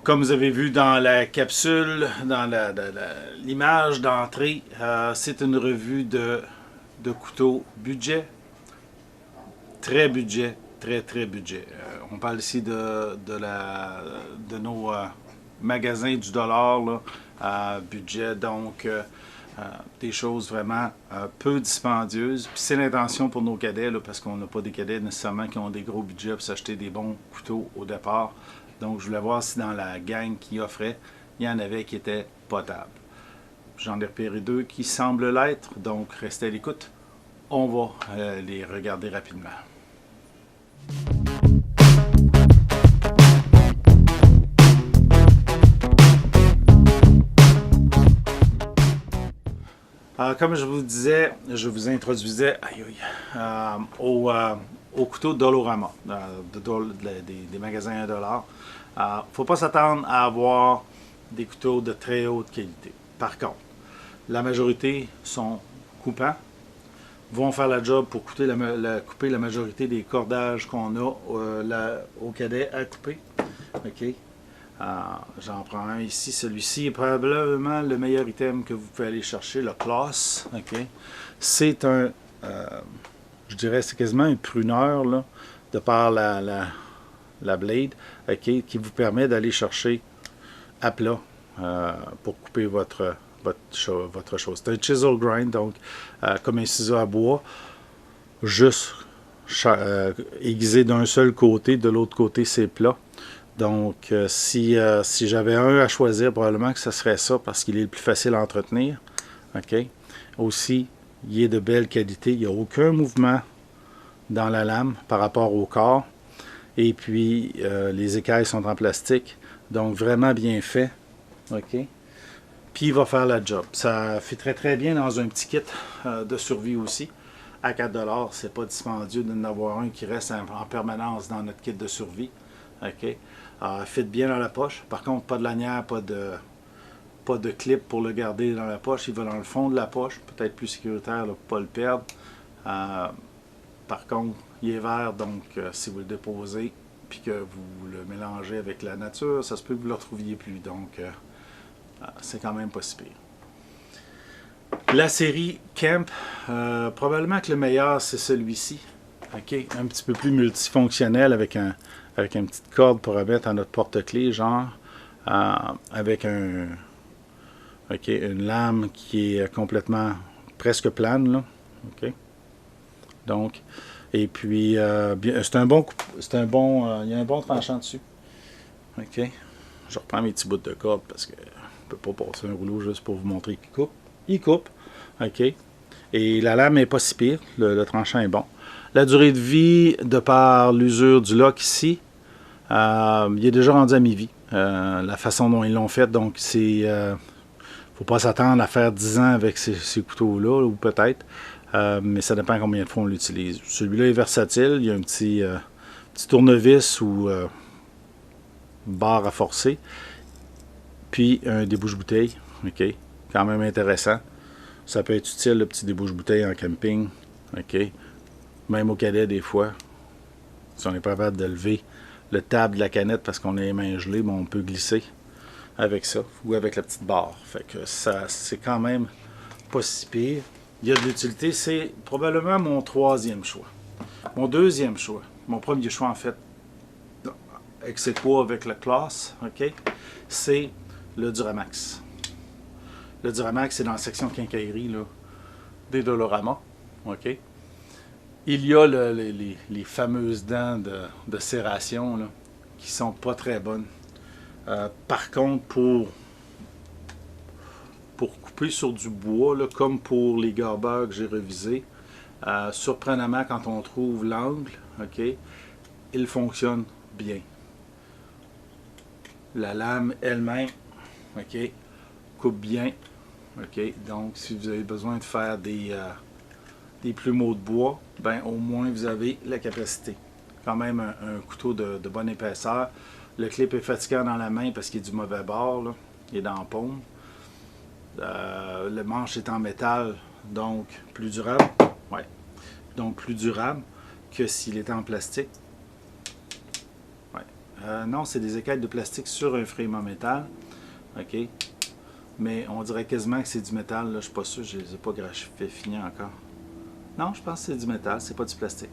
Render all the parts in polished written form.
Comme vous avez vu dans la capsule, dans l'image d'entrée, c'est une revue de couteaux budget, très budget, très budget. On parle ici de nos magasins du dollar, là, budget, donc des choses vraiment peu dispendieuses. Puis c'est l'intention pour nos cadets, là, parce qu'on n'a pas des cadets nécessairement qui ont des gros budgets pour s'acheter des bons couteaux au départ. Donc je voulais voir si dans la gang qui offrait, il y en avait qui étaient potables. J'en ai repéré deux qui semblent l'être, donc restez à l'écoute. On va les regarder rapidement. Comme je vous disais, je vous introduisais au couteau Dollarama, des magasins $1. Il ne faut pas s'attendre à avoir des couteaux de très haute qualité. Par contre, la majorité sont coupants, vont faire la job pour couper la majorité des cordages qu'on a au cadet à couper. Okay. J'en prends un ici. Celui-ci est probablement le meilleur item que vous pouvez aller chercher, le Claas. Okay. C'est un, je dirais, c'est quasiment un pruneur là, de par la blade, okay, qui vous permet d'aller chercher à plat pour couper votre chose. C'est un chisel grind, donc comme un ciseau à bois, juste aiguisé d'un seul côté, de l'autre côté c'est plat. Donc si j'avais un à choisir, probablement que ce serait ça parce qu'il est le plus facile à entretenir. Okay. Aussi, il est de belle qualité, il n'y a aucun mouvement dans la lame par rapport au corps. Et puis les écailles sont en plastique, donc vraiment bien fait. Okay. Puis il va faire la job. Ça fait très bien dans un petit kit de survie aussi. À 4$, c'est pas dispendieux d'en avoir un qui reste en permanence dans notre kit de survie. Okay. Fit bien dans la poche. Par contre, pas de lanière, pas de clip pour le garder dans la poche. Il va dans le fond de la poche. Peut-être plus sécuritaire pour ne pas le perdre. Par contre, il est vert, donc si vous le déposez puis que vous le mélangez avec la nature, ça se peut que vous ne le retrouviez plus. Donc, c'est quand même pas si pire. La série Kemp, probablement que le meilleur, c'est celui-ci. Okay. Un petit peu plus multifonctionnel avec une petite corde pour remettre à notre porte-clés, genre, avec une lame qui est complètement presque plane, là. Okay. Donc, et puis, il y a un bon tranchant dessus. Ok. Je reprends mes petits bouts de corde parce que je ne peux pas passer un rouleau juste pour vous montrer qu'il coupe. Il coupe. Ok. Et la lame n'est pas si pire. Le tranchant est bon. La durée de vie, de par l'usure du lock ici, il est déjà rendu à mi-vie. La façon dont ils l'ont fait, donc c'est... faut pas s'attendre à faire 10 ans avec ces couteaux-là, ou peut-être. Mais ça dépend combien de fois on l'utilise. Celui-là est versatile. Il y a un petit tournevis ou barre à forcer. Puis un débouche-bouteille. OK. Quand même intéressant. Ça peut être utile, le petit débouche-bouteille en camping. OK. Même au cadet, des fois. Si on est pas capable de lever le tab de la canette parce qu'on a les mains gelées, bon, on peut glisser avec ça. Ou avec la petite barre. Fait que ça, c'est quand même pas si pire. Il y a de l'utilité, c'est probablement mon troisième choix. Mon deuxième choix, mon premier choix en fait, ex aequo avec le Claas, okay, c'est le Duramax. Le Duramax, c'est dans la section quincaillerie là, des Dollarama. Okay. Il y a les fameuses dents de serration là, qui sont pas très bonnes. Par contre, pour couper sur du bois, là, comme pour les garbeurs que j'ai revisés, surprenamment quand on trouve l'angle, okay, il fonctionne bien. La lame elle-même, okay, coupe bien. Okay, donc si vous avez besoin de faire des plumeaux de bois, ben au moins vous avez la capacité. Quand même un couteau de bonne épaisseur. Le clip est fatigant dans la main parce qu'il est du mauvais bord, là. Il est dans la paume. Le manche est en métal, donc plus durable. Ouais. Donc plus durable que s'il était en plastique. Ouais. Non, c'est des écailles de plastique sur un frame en métal. OK? Mais on dirait quasiment que c'est du métal. Là. Je ne suis pas sûr, je ne les ai pas fait finir encore. Non, je pense que c'est du métal, c'est pas du plastique.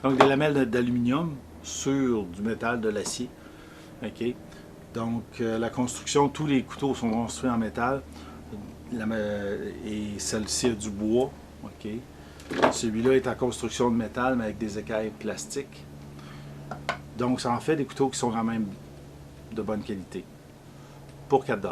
Donc, des lamelles d'aluminium sur du métal, de l'acier. OK? Donc, la construction, tous les couteaux sont construits en métal. Et celle-ci a du bois. OK? Celui-là est en construction de métal, mais avec des écailles plastiques. Donc, ça en fait des couteaux qui sont quand même de bonne qualité. Pour 4 $.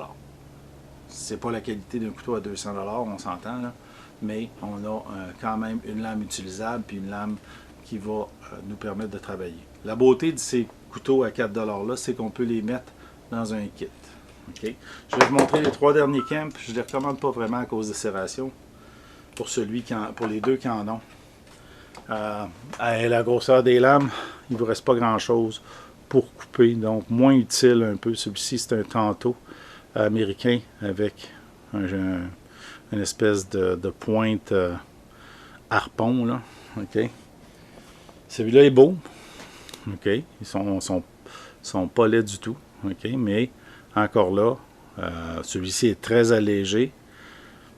C'est pas la qualité d'un couteau à 200 $, on s'entend, là. Mais on a quand même une lame utilisable puis une lame qui va nous permettre de travailler. La beauté de ces couteaux à 4 $ là, c'est qu'on peut les mettre dans un kit. Okay? Je vais vous montrer les 3 derniers camps. Je ne les recommande pas vraiment à cause des serrations. Pour les deux qui en ont. À la grosseur des lames, il ne vous reste pas grand chose pour couper. Donc moins utile un peu. Celui-ci, c'est un tantôt américain avec une espèce de pointe harpon. Là. Okay? Celui-là est beau. Okay? Ils sont pas laids du tout. Okay? Mais encore là, celui-ci est très allégé.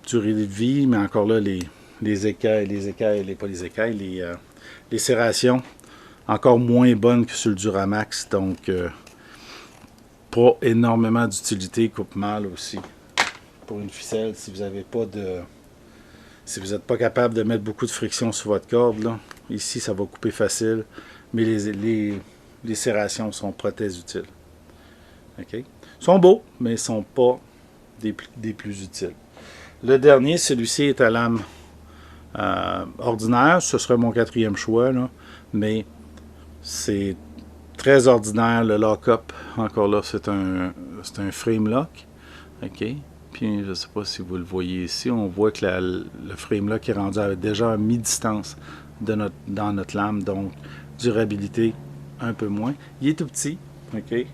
Durée de vie, mais encore là, les serrations, encore moins bonnes que sur le Duramax. Donc, pas énormément d'utilité, coupe mal aussi. Pour une ficelle, si vous n'avez pas de. Si vous n'êtes pas capable de mettre beaucoup de friction sur votre corde, là, ici ça va couper facile, mais les serrations sont pas très utiles. Okay? Ils sont beaux, mais ils ne sont pas des plus utiles. Le dernier, celui-ci est à lame ordinaire, ce serait mon 4e choix, là, mais c'est très ordinaire. Le lock-up, encore là, c'est un frame lock. OK? Puis, je ne sais pas si vous le voyez ici, on voit que le frame lock est rendu déjà à mi-distance dans notre lame, donc durabilité un peu moins. Il est tout petit. OK?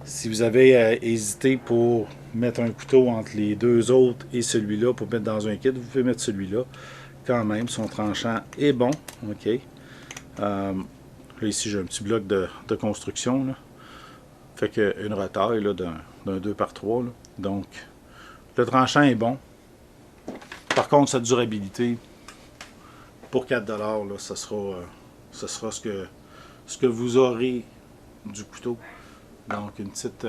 Si vous avez hésité pour mettre un couteau entre les deux autres et celui-là pour mettre dans un kit, vous pouvez mettre celui-là quand même. Son tranchant est bon. OK? Là, ici, j'ai un petit bloc de construction. Là. Fait qu'une retaille d'un 2x3. Là. Donc, le tranchant est bon. Par contre, sa durabilité, pour 4 $, là, ce sera ce que vous aurez du couteau. Donc, une petite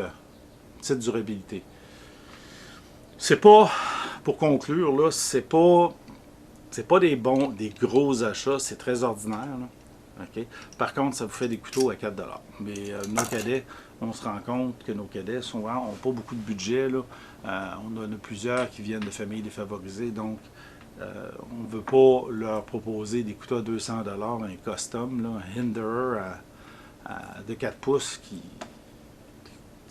durabilité. C'est pas, pour conclure, là, c'est pas des gros achats, c'est très ordinaire. Là. Okay? Par contre, ça vous fait des couteaux à 4 $. Mais nos cadets, on se rend compte que nos cadets, souvent, n'ont pas beaucoup de budget. Là. On en a plusieurs qui viennent de familles défavorisées, donc on ne veut pas leur proposer des couteaux à 200 $, un custom, là, un Hinderer de 4 pouces qui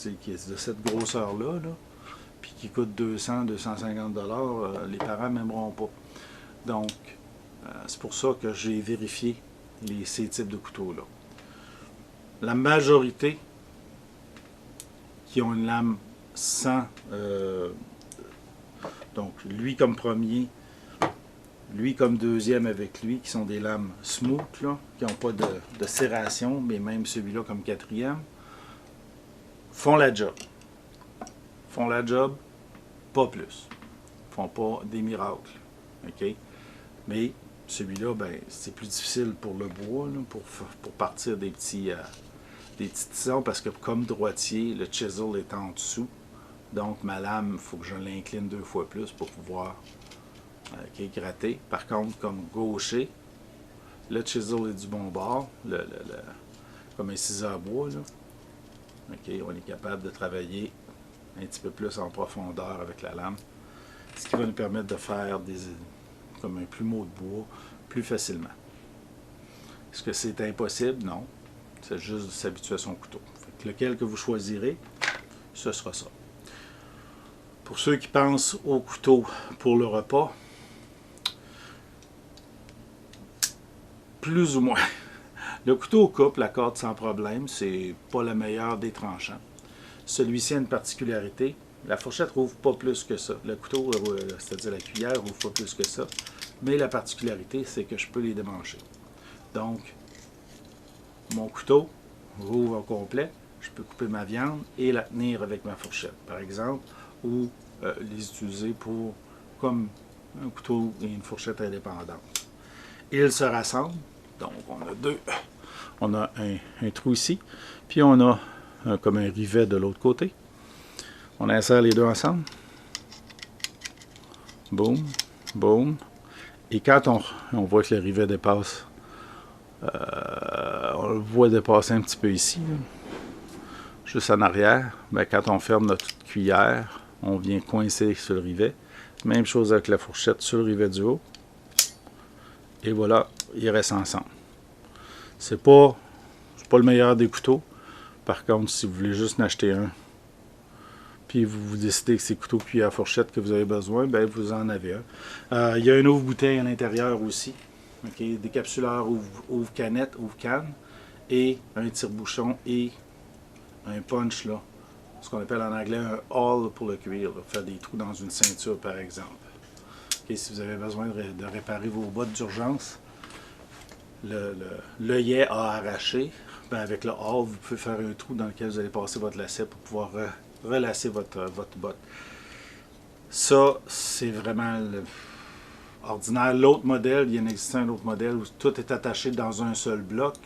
est de cette grosseur-là, là, puis qui coûte 200, 250 $, les parents n'aimeront pas. Donc, c'est pour ça que j'ai vérifié ces types de couteaux-là. La majorité qui ont une lame sans... donc, lui comme premier, lui comme deuxième avec lui, qui sont des lames smooth, là, qui n'ont pas de serration, mais même celui-là comme quatrième, font la job. Font la job, pas plus. Font pas des miracles. OK? Mais celui-là, ben, c'est plus difficile pour le bois, là, pour partir des petits tisons, parce que comme droitier, le chisel est en dessous. Donc ma lame, il faut que je l'incline 2 fois plus pour pouvoir gratter. Par contre, comme gaucher, le chisel est du bon bord, comme un ciseau à bois, là. Okay, on est capable de travailler un petit peu plus en profondeur avec la lame, ce qui va nous permettre de faire comme un plumeau de bois plus facilement. Est-ce que c'est impossible? Non. C'est juste de s'habituer à son couteau. Fait que lequel que vous choisirez, ce sera ça. Pour ceux qui pensent au couteau pour le repas, plus ou moins. Le couteau coupe la corde sans problème, c'est pas la meilleure des tranchants. Celui-ci a une particularité, la fourchette rouvre pas plus que ça. Le couteau, c'est-à-dire la cuillère, rouvre pas plus que ça. Mais la particularité, c'est que je peux les démancher. Donc, mon couteau rouvre au complet, je peux couper ma viande et la tenir avec ma fourchette, par exemple, ou les utiliser pour comme un couteau et une fourchette indépendante. Ils se rassemblent, donc on a deux. On a un trou ici, puis on a comme un rivet de l'autre côté. On insère les deux ensemble. Boum, boum. Et quand on voit que le rivet dépasse, on le voit dépasser un petit peu ici, là, juste en arrière, bien, quand on ferme notre cuillère, on vient coincer sur le rivet. Même chose avec la fourchette sur le rivet du haut. Et voilà, ils restent ensemble. C'est pas le meilleur des couteaux. Par contre, si vous voulez juste en acheter un, puis vous décidez que c'est couteau cuillère fourchette que vous avez besoin, bien, vous en avez un. Il y a un ouvre-bouteille à l'intérieur aussi. Okay? Décapsuleur ouvre-canette, ouvre-canne, et un tire-bouchon et un punch, là, ce qu'on appelle en anglais un awl pour le cuir, là, faire des trous dans une ceinture par exemple. Okay? Si vous avez besoin de réparer vos bottes d'urgence, l'œillet a arraché, ben avec le awl, vous pouvez faire un trou dans lequel vous allez passer votre lacet pour pouvoir relacer votre botte. Ça, c'est vraiment ordinaire. L'autre modèle, il y en existe un autre modèle où tout est attaché dans un seul bloc.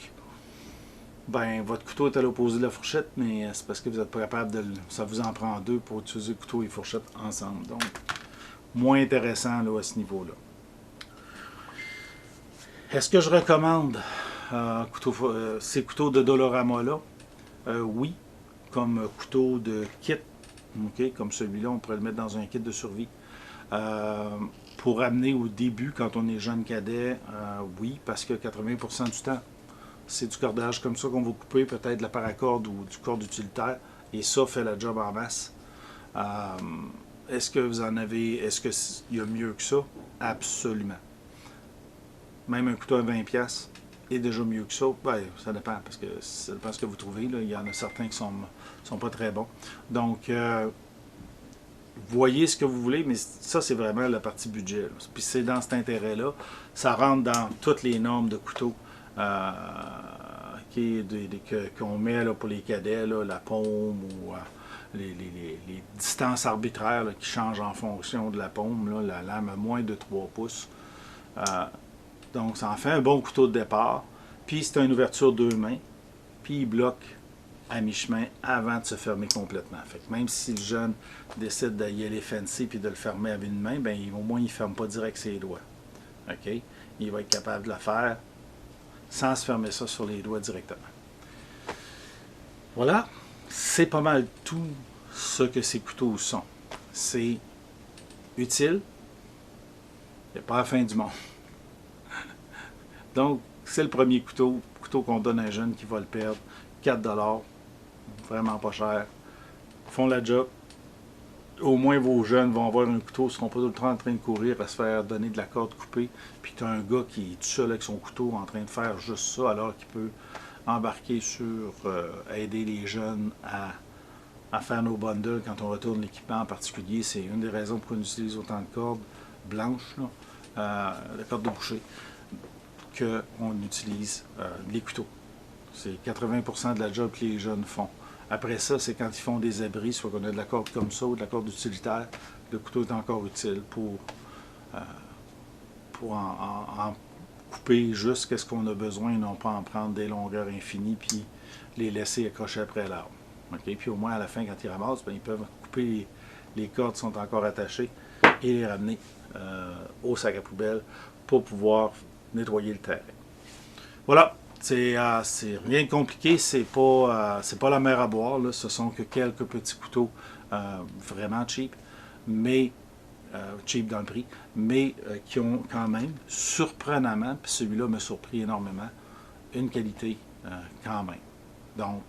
Ben, votre couteau est à l'opposé de la fourchette, mais c'est parce que vous n'êtes pas capable de... Ça vous en prend deux pour utiliser le couteau et fourchette ensemble. Donc, moins intéressant là, à ce niveau-là. Est-ce que je recommande ces couteaux de Dolorama-là? Oui, comme couteau de kit. Okay? Comme celui-là, on pourrait le mettre dans un kit de survie. Pour amener au début, quand on est jeune cadet, oui, parce que 80% du temps, c'est du cordage comme ça qu'on va couper, peut-être de la paracorde ou du corde utilitaire, et ça fait la job en masse. Est-ce que vous en avez, est-ce qu'il y a mieux que ça? Absolument. Même un couteau à 20$ est déjà mieux que ça. Ben, ça dépend, parce que ça dépend ce que vous trouvez. Là. Il y en a certains qui sont pas très bons. Donc, voyez ce que vous voulez, mais ça, c'est vraiment la partie budget. Là. Puis c'est dans cet intérêt-là. Ça rentre dans toutes les normes de couteaux qu'on met là, pour les cadets, là, la paume ou les distances arbitraires là, qui changent en fonction de la paume. Là, la lame à moins de 3 pouces. Donc, ça en fait un bon couteau de départ. Puis, c'est une ouverture 2 mains. Puis, il bloque à mi-chemin avant de se fermer complètement. Fait que même si le jeune décide d'y aller fancy puis de le fermer avec une main, ben au moins, il ne ferme pas direct ses doigts. OK? Il va être capable de le faire sans se fermer ça sur les doigts directement. Voilà. C'est pas mal tout ce que ces couteaux sont. C'est utile. Il n'y a pas la fin du monde. Donc, c'est le premier couteau qu'on donne à un jeune qui va le perdre. 4$, vraiment pas cher. Font la job. Au moins, vos jeunes vont avoir un couteau, ils ne seront pas tout le temps en train de courir à se faire donner de la corde coupée. Puis tu as un gars qui est tout seul avec son couteau en train de faire juste ça, alors qu'il peut embarquer sur aider les jeunes à faire nos bundles quand on retourne l'équipement en particulier. C'est une des raisons pourquoi on utilise autant de cordes blanches, la corde de boucher, qu'on utilise les couteaux. C'est 80% de la job que les jeunes font. Après ça, c'est quand ils font des abris, soit qu'on a de la corde comme ça ou de la corde utilitaire, le couteau est encore utile pour en couper juste ce qu'on a besoin et non pas en prendre des longueurs infinies puis les laisser accrocher après l'arbre. Okay? Puis au moins à la fin, quand ils ramassent, ben, ils peuvent couper les cordes qui sont encore attachées et les ramener au sac à poubelle pour pouvoir nettoyer le terrain. Voilà. C'est rien de compliqué, c'est pas la mer à boire, là. Ce sont que quelques petits couteaux vraiment cheap, mais cheap dans le prix, mais qui ont quand même, surprenamment, puis celui-là m'a surpris énormément, une qualité quand même. Donc,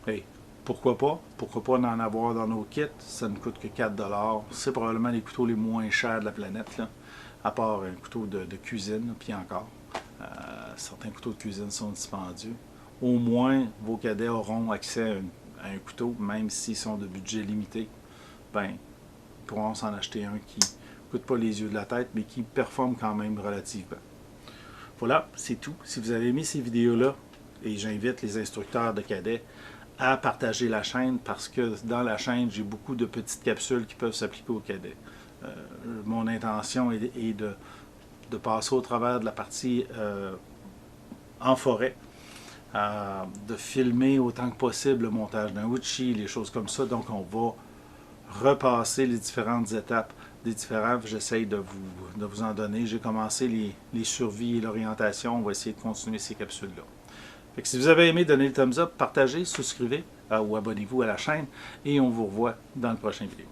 hey, pourquoi pas? Pourquoi pas en avoir dans nos kits? Ça ne coûte que 4$. C'est probablement les couteaux les moins chers de la planète, là, à part un couteau de cuisine, puis encore. Certains couteaux de cuisine sont dispendieux. Au moins, vos cadets auront accès à un couteau, même s'ils sont de budget limité. Ben, ils pourront s'en acheter un qui ne coûte pas les yeux de la tête, mais qui performe quand même relativement. Voilà, c'est tout. Si vous avez aimé ces vidéos-là, et j'invite les instructeurs de cadets à partager la chaîne parce que dans la chaîne, j'ai beaucoup de petites capsules qui peuvent s'appliquer aux cadets. Mon intention est de passer au travers de la partie en forêt, de filmer autant que possible le montage d'un outil, les choses comme ça. Donc on va repasser les différentes étapes des différents. J'essaye de vous en donner. J'ai commencé les survies et l'orientation. On va essayer de continuer ces capsules-là. Si vous avez aimé, donnez le thumbs up, partagez, souscrivez ou abonnez-vous à la chaîne et on vous revoit dans le prochain vidéo.